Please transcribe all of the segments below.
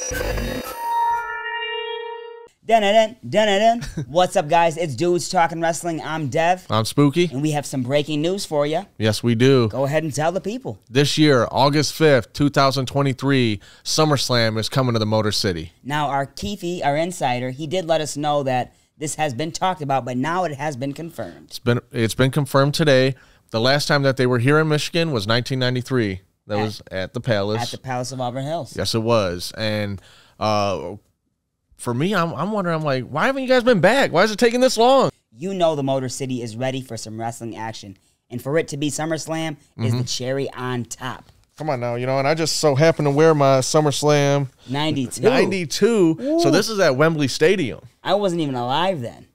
Dun-dun-dun, dun-dun-dun. What's up, guys? It's Dudes Talking Wrestling. I'm Dev. I'm Spooky. And we have some breaking news for you. Yes, we do. Go ahead and tell the people. This year, August 5th, 2023, Summerslam is coming to the Motor City. Now, our Keefe, our insider, he did let us know that this has been talked about, but now it has been confirmed. It's been confirmed today. The last time that they were here in Michigan was 1993. That was at the Palace. At the Palace of Auburn Hills. Yes, it was. And for me, I'm wondering, I'm like, why haven't you guys been back? Why is it taking this long? You know the Motor City is ready for some wrestling action. And for it to be SummerSlam is the cherry on top. Come on now, and I just so happen to wear my SummerSlam 92. 92. Ooh. So this is at Wembley Stadium. I wasn't even alive then.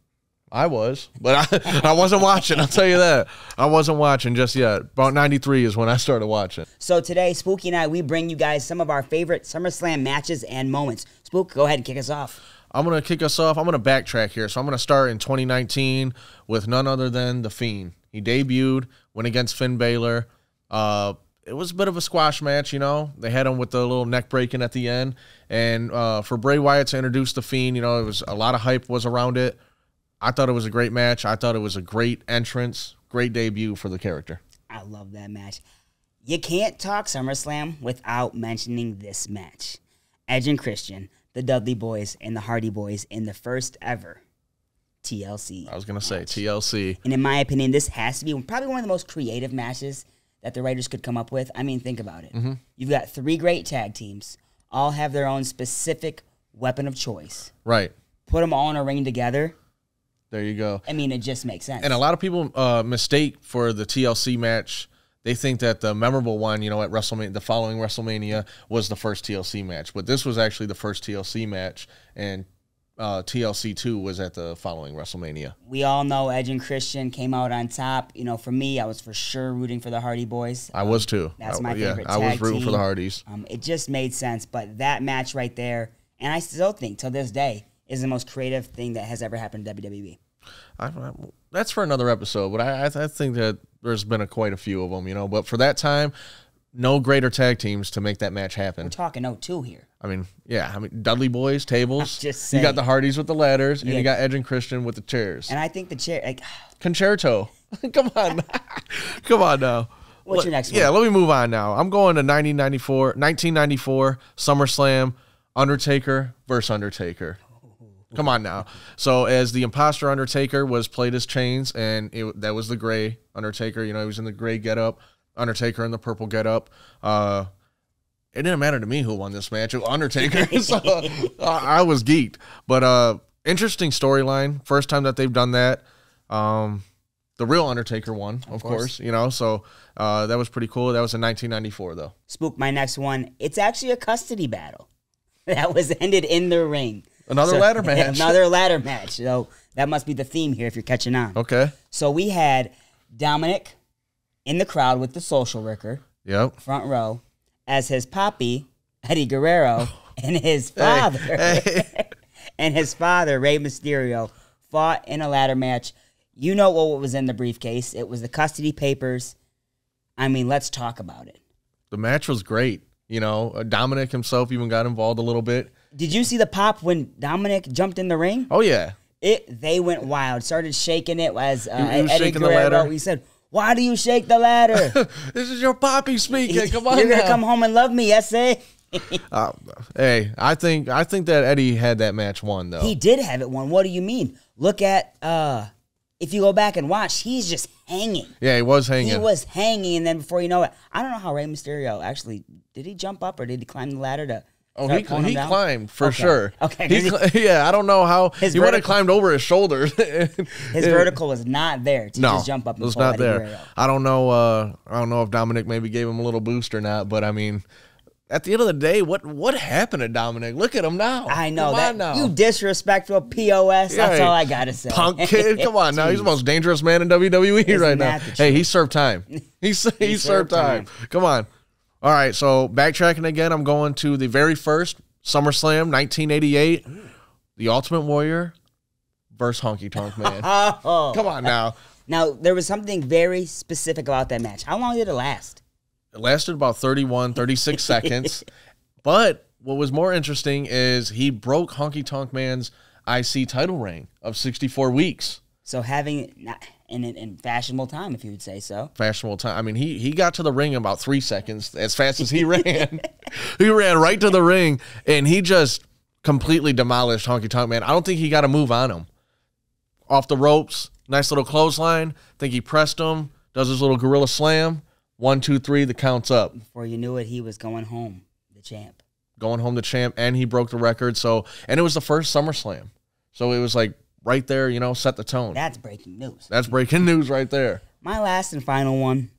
I was, but I wasn't watching. I'll tell you that. I wasn't watching just yet. About 93 is when I started watching. So today, Spooky and I, we bring you guys some of our favorite SummerSlam matches and moments. Spook, go ahead and kick us off. I'm going to kick us off. I'm going to backtrack here. So I'm going to start in 2019 with none other than The Fiend. He debuted, went against Finn Balor. It was a bit of a squash match, They had him with the little neck breaking at the end. And for Bray Wyatt to introduce The Fiend, it was a lot of hype was around it. I thought it was a great match. I thought it was a great entrance, great debut for the character. I love that match. You can't talk SummerSlam without mentioning this match. Edge and Christian, the Dudley Boys, and the Hardy Boys in the first ever TLC. I was going to say TLC. And in my opinion, this has to be probably one of the most creative matches that the writers could come up with. I mean, think about it. You've got three great tag teams, all have their own specific weapon of choice. Right. Put them all in a ring together. There you go. I mean, it just makes sense. And a lot of people mistake for the TLC match. They think that the memorable one, at WrestleMania, the following WrestleMania, was the first TLC match. But this was actually the first TLC match, and TLC 2 was at the following WrestleMania. We all know Edge and Christian came out on top. For me, I was for sure rooting for the Hardy Boys. I was too. That's my favorite tag team. I was rooting for the Hardys. It just made sense. But that match right there, and I still think, till this day, is the most creative thing that has ever happened to WWE. That's for another episode, but I think that there's been quite a few of them, But for that time, no greater tag teams to make that match happen. We're talking 02 here. Dudley Boys, tables. Just you got the Hardys with the ladders, and you got Edge and Christian with the chairs. And I think the chair... Concerto. Come on. Come on now. What's your next one? Yeah, let me move on now. I'm going to 1994 SummerSlam, Undertaker versus Undertaker. Come on now. So as the imposter Undertaker was played as Chains, and that was the gray Undertaker. He was in the gray getup. Undertaker in the purple getup. It didn't matter to me who won this match. It was Undertaker. So I was geeked. But interesting storyline. First time that they've done that. The real Undertaker won, of course. So that was pretty cool. That was in 1994, though. Spook, my next one. It's actually a custody battle that was ended in the ring. Another ladder match. Another ladder match. So that must be the theme here if you're catching on. Okay. So we had Dominic in the crowd with the social worker. Yep. Front row. As his poppy, Eddie Guerrero, and his father. And his father, Rey Mysterio, fought in a ladder match. You know what was in the briefcase. It was the custody papers. Let's talk about it. The match was great. Dominic himself even got involved a little bit. Did you see the pop when Dominic jumped in the ring? Oh, yeah. They went wild. Started shaking it as Eddie Guerrero. The ladder. He said, "Why do you shake the ladder?" This is your poppy speaking. Come on, you're gonna come home and love me, yes, eh? Hey, I think that Eddie had that match won though. He did have it won. What do you mean? Look at if you go back and watch, he's just hanging. Yeah, he was hanging. He was hanging, and then before you know it, I don't know how Rey Mysterio actually did he jump up or did he climb the ladder to? Oh, he climbed for sure. Okay. I don't know how. He would have climbed over his shoulders. His vertical was not there to just jump up and was pull not Eddie there. Guerrero. I don't know if Dominic maybe gave him a little boost or not, but at the end of the day, what happened to Dominic? Look at him now. I know come that. on now. You disrespectful POS. That's all I gotta say. Punk kid, come on now. He's the most dangerous man in WWE right now. Hey, he served time. He served time. Come on. All right, so backtracking again, I'm going to the very first SummerSlam, 1988. The Ultimate Warrior versus Honky Tonk Man. Come on now. Now, there was something very specific about that match. How long did it last? It lasted about 36 seconds. But what was more interesting is he broke Honky Tonk Man's IC title reign of 64 weeks. So having in fashionable time, if you would say so. Fashionable time. I mean, he got to the ring in about 3 seconds as fast as he ran. He ran right to the ring, and he just completely demolished Honky Tonk Man. I don't think he got a move on him. Off the ropes, nice little clothesline. I think he pressed him, does his little gorilla slam. 1, 2, 3, the count's up. Before you knew it, he was going home, the champ. Going home the champ, and he broke the record. So, and it was the first SummerSlam. So it was like right there, you know, set the tone. That's breaking news. That's breaking news right there. My last and final one,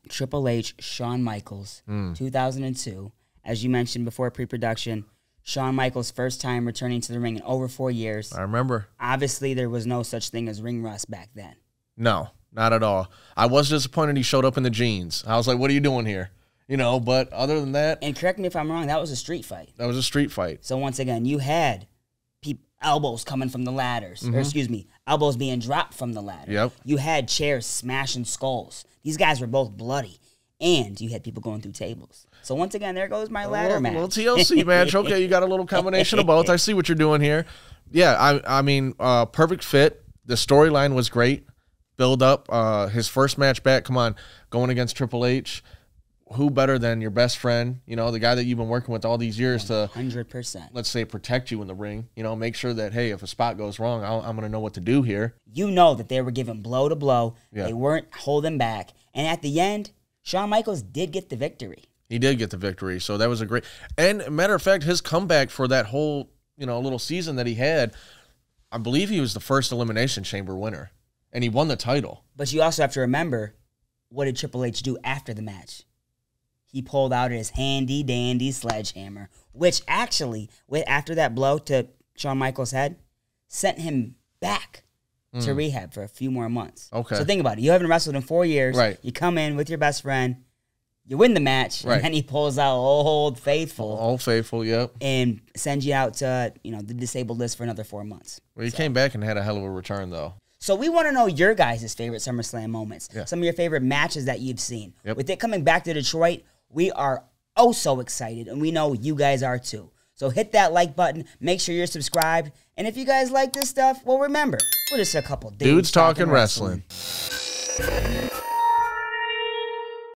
Triple H, Shawn Michaels, 2002. As you mentioned before pre-production, Shawn Michaels' first time returning to the ring in over 4 years. I remember. Obviously, there was no such thing as ring rust back then. No, not at all. I was disappointed he showed up in the jeans. I was like, what are you doing here? You know, but other than that. And correct me if I'm wrong, that was a street fight. That was a street fight. So once again, you had elbows coming from the ladders. Or excuse me, elbows being dropped from the ladder. Yep. You had chairs smashing skulls. These guys were both bloody. And you had people going through tables. So once again, there goes my ladder match. Little TLC match. Okay, you got a little combination of both. I see what you're doing here. Yeah, I mean, perfect fit. The storyline was great. Build up. His first match back. Come on, going against Triple H. Who better than your best friend? You know, the guy that you've been working with all these years 100%. Let's say, protect you in the ring. You know, make sure that, hey, if a spot goes wrong, I'm going to know what to do here. You know that they were giving blow to blow. Yeah. They weren't holding back. And at the end, Shawn Michaels did get the victory. He did get the victory, so that was a great. And matter of fact, his comeback for that whole little season that he had, I believe he was the first Elimination Chamber winner, and he won the title. But you also have to remember, what did Triple H do after the match? He pulled out his handy-dandy sledgehammer, which actually, after that blow to Shawn Michaels' head, sent him back to rehab for a few more months. Okay. So think about it. You haven't wrestled in 4 years. Right. You come in with your best friend. You win the match. Right. And then he pulls out Old Faithful. Old Faithful, yep. And sends you out to, the disabled list for another 4 months. Well, he came back and had a hell of a return, though. So we want to know your guys' favorite SummerSlam moments. Yeah. Some of your favorite matches that you've seen. Yep. With it coming back to Detroit, we are oh so excited, and we know you guys are too. So hit that like button, make sure you're subscribed, and if you guys like this stuff, well, remember, we're just a couple dudes Talking wrestling.